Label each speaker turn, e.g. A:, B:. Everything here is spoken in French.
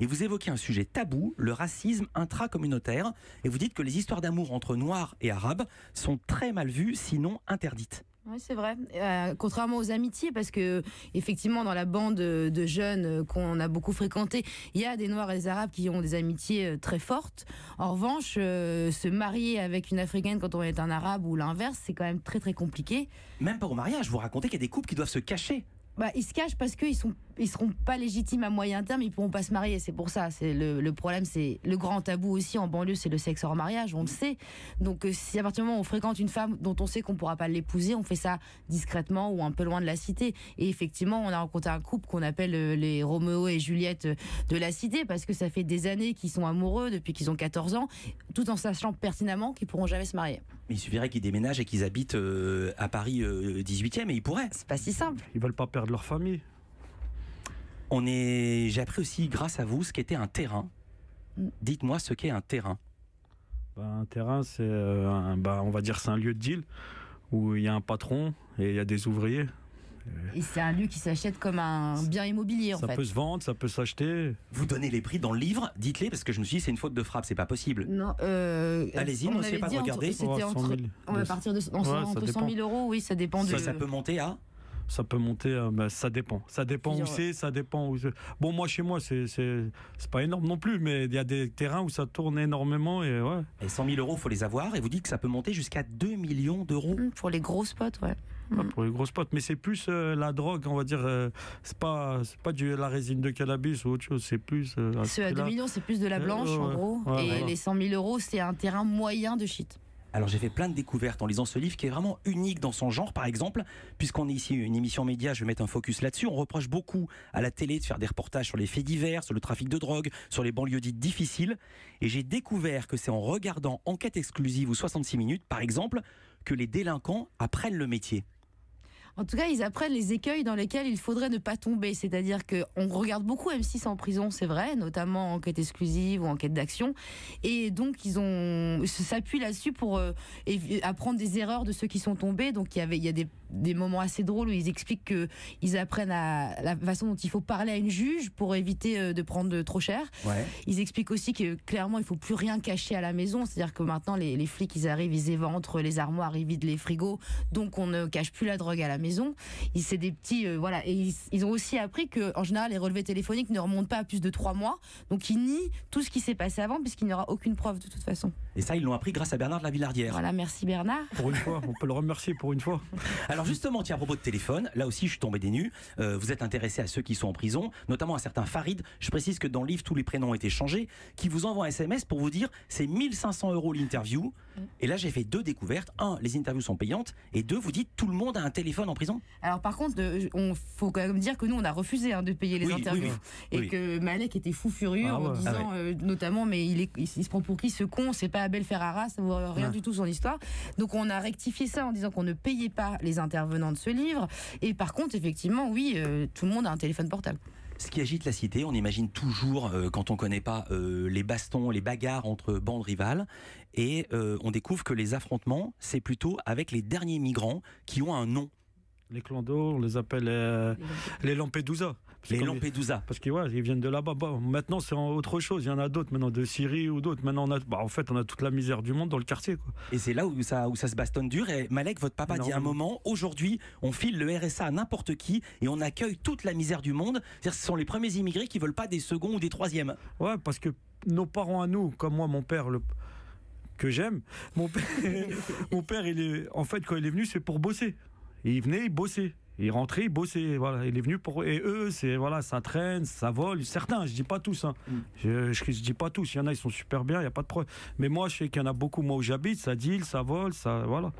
A: et vous évoquez un sujet tabou, le racisme intracommunautaire, et vous dites que les histoires d'amour entre Noirs et Arabes sont très mal vues, sinon interdites.
B: Oui, c'est vrai. Contrairement aux amitiés, parce que effectivement, dans la bande de jeunes qu'on a beaucoup fréquenté, il y a des Noirs et des Arabes qui ont des amitiés très fortes. En revanche, se marier avec une Africaine quand on est un Arabe ou l'inverse, c'est quand même très très compliqué.
A: Même pas au mariage, vous racontez qu'il y a des couples qui doivent se cacher.
B: Ils se cachent parce qu'ils seront pas légitimes à moyen terme, ils pourront pas se marier, c'est pour ça. C'est le problème, c'est le grand tabou aussi en banlieue, c'est le sexe hors mariage, on le sait. Donc si à partir du moment où on fréquente une femme dont on sait qu'on pourra pas l'épouser, on fait ça discrètement ou un peu loin de la cité. Et effectivement, on a rencontré un couple qu'on appelle les Roméo et Juliette de la cité, parce que ça fait des années qu'ils sont amoureux depuis qu'ils ont 14 ans, tout en sachant pertinemment qu'ils pourront jamais se marier.
A: Mais il suffirait qu'ils déménagent et qu'ils habitent à Paris 18e et ils pourraient.
B: C'est pas si simple.
C: Ils veulent pas perdre leur famille.
A: J'ai appris aussi, grâce à vous, ce qu'était un terrain. Dites-moi ce qu'est un terrain.
C: Un terrain, c'est on va dire c'est un lieu de deal où il y a un patron et il y a des ouvriers.
B: Et c'est un lieu qui s'achète comme un bien immobilier en fait.
C: Ça peut se vendre, ça peut s'acheter.
A: Vous donnez les prix dans le livre, dites-les, parce que je me suis dit c'est une faute de frappe, c'est pas possible.
B: Non,
A: allez-y, on ne sait pas de regarder.
B: C'était on va partir de 100 000 euros, oui, ça dépend de...
A: Ça peut monter à...
C: Ça peut monter, ça dépend. Ça dépend où c'est, ça dépend où c'est. Bon, moi, chez moi, c'est pas énorme non plus, mais il y a des terrains où ça tourne énormément. Et, ouais.
A: Et 100 000 euros, il faut les avoir. Et vous dites que ça peut monter jusqu'à 2 millions d'euros.
B: Pour les gros spots, ouais.
C: Pour les gros spots. Mais c'est plus la drogue, on va dire. C'est pas la résine de cannabis ou autre chose. C'est plus.
B: Ceux à 2 millions, c'est plus de la blanche, en gros. Et les 100 000 euros, c'est un terrain moyen de shit.
A: Alors j'ai fait plein de découvertes en lisant ce livre qui est vraiment unique dans son genre. Par exemple, puisqu'on est ici une émission média, je vais mettre un focus là-dessus. On reproche beaucoup à la télé de faire des reportages sur les faits divers, sur le trafic de drogue, sur les banlieues dites difficiles. Et j'ai découvert que c'est en regardant Enquête exclusive ou 66 minutes, par exemple, que les délinquants apprennent le métier.
B: En tout cas, ils apprennent les écueils dans lesquels il faudrait ne pas tomber. C'est-à-dire qu'on regarde beaucoup M6 en prison, c'est vrai, notamment Enquête exclusive ou Enquête d'action. Et donc, ils s'appuient là-dessus pour apprendre des erreurs de ceux qui sont tombés. Donc, il y a des moments assez drôles où ils expliquent qu'ils apprennent à la façon dont il faut parler à une juge pour éviter de prendre trop cher.
A: Ouais.
B: Ils expliquent aussi que clairement, il faut plus rien cacher à la maison. C'est-à-dire que maintenant, les flics, ils arrivent, ils éventrent les armoires, ils vident les frigos. Donc, on ne cache plus la drogue à la maison. C'est des petits voilà, et ils ont aussi appris que en général les relevés téléphoniques ne remontent pas à plus de 3 mois, donc ils nient tout ce qui s'est passé avant puisqu'il n'y aura aucune preuve de toute façon.
A: Et ça ils l'ont appris grâce à Bernard de la Villardière.
B: Voilà, merci Bernard.
C: Pour une fois, on peut le remercier pour une fois.
A: Alors justement, tiens, à propos de téléphone, là aussi je suis tombé des nues. Vous êtes intéressé à ceux qui sont en prison, notamment à certains Farid. Je précise que dans le livre tous les prénoms ont été changés, qui vous envoient un SMS pour vous dire c'est 1500 € l'interview. Et là j'ai fait 2 découvertes. 1, les interviews sont payantes, et 2, vous dites tout le monde a un téléphone en prison.
B: Alors par contre, faut quand même dire que nous on a refusé de payer les interviews et que Malek était fou furieux en disant notamment mais il se prend pour qui ce con, c'est pas Abel Ferrara, ça vaut rien du tout son histoire. Donc on a rectifié ça en disant qu'on ne payait pas les intervenants de ce livre, et par contre effectivement oui, tout le monde a un téléphone portable.
A: Ce qui agite la cité, on imagine toujours, quand on ne connaît pas, les bastons, les bagarres entre bandes rivales. Et on découvre que les affrontements, c'est plutôt avec les derniers migrants qui ont un nom.
C: Les clandos, on les appelle les Lampedusa.
A: Les Lampedusa.
C: Parce qu'ils ils viennent de là-bas. Bon, maintenant, c'est autre chose. Il y en a d'autres, maintenant, de Syrie ou d'autres. Maintenant, en fait, on a toute la misère du monde dans le quartier, quoi.
A: Et c'est là où ça se bastonne dur. Et Malek, votre papa, dit à un moment, aujourd'hui, on file le RSA à n'importe qui et on accueille toute la misère du monde. C'est-à-dire, ce sont les premiers immigrés qui veulent pas des seconds ou des troisièmes.
C: Ouais, parce que nos parents à nous, comme moi, mon père, que j'aime, mon père, en fait, quand il est venu, c'est pour bosser. Et il venait, il bossait. Il rentrait, il bossait. Voilà, il est venu pour. Et eux, ça traîne, ça vole. Certains, je dis pas tous. Je dis pas tous. Il y en a, ils sont super bien, il y a pas de problème. Mais moi, je sais qu'il y en a beaucoup. Moi, où j'habite, ça deal, ça vole, ça. Voilà.